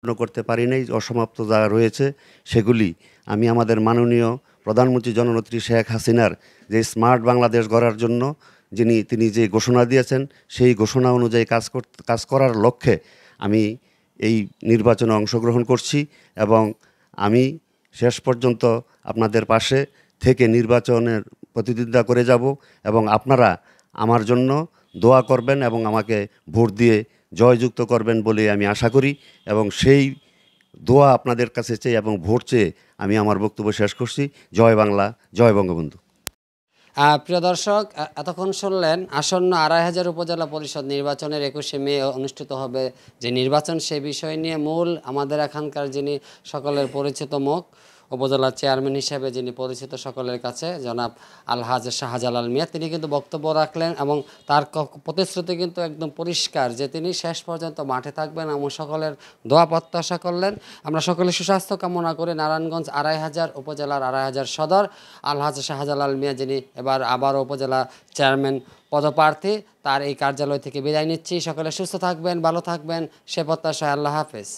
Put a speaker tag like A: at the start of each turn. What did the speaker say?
A: পূর্ণ করতে পারি নাই, অসমাপ্ত যা রয়েছে সেগুলি আমি আমাদের মাননীয় প্রধানমন্ত্রী জননেত্রী শেখ হাসিনার যে স্মার্ট বাংলাদেশ গড়ার জন্য তিনি যে ঘোষণা দিয়েছেন সেই ঘোষণা অনুযায়ী কাজ করার লক্ষ্যে আমি এই নির্বাচনে অংশগ্রহণ করছি এবং আমি শেষ পর্যন্ত আপনাদের পাশে থেকে নির্বাচনের প্রতিদ্বন্দ্বিতা করে যাব এবং আপনারা আমার জন্য দোয়া করবেন এবং আমাকে ভোট দিয়ে জয়যুক্ত করবেন বলে আমি আশা করি এবং সেই দোয়া আপনাদের কাছে চেয়ে এবং ভোট চেয়ে আমি আমার বক্তব্য শেষ করছি। জয় বাংলা, জয় বঙ্গবন্ধু।
B: প্রিয় দর্শক, এতক্ষণ শুনলেন আসন্ন ২৫০০ উপজেলা পরিষদ নির্বাচনের ২১শে মে অনুষ্ঠিত হবে যে নির্বাচন, সেই বিষয় নিয়ে মূল আমাদের এখানকার যিনি সকলের পরিচিত মুখ, উপজেলার চেয়ারম্যান হিসেবে যিনি পরিচিত সকলের কাছে, জনাব আলহাজ শাহজালাল মিয়া, তিনি কিন্তু বক্তব্য রাখলেন এবং তার প্রতিশ্রুতি কিন্তু একদম পরিষ্কার যে তিনি শেষ পর্যন্ত মাঠে থাকবেন এবং সকলের দোয়া প্রত্যাশা করলেন। আমরা সকলে সুস্বাস্থ্য কামনা করে নারায়ণগঞ্জ ২৫০০ উপজেলার ২৫০০ সদর আলহাজ শাহজালাল মিয়া, যিনি এবার আবার উপজেলা চেয়ারম্যান পদপ্রার্থী, তার এই কার্যালয় থেকে বিদায় নিচ্ছি। সকলে সুস্থ থাকবেন, ভালো থাকবেন, সে প্রত্যাশায়। আল্লাহ হাফেজ।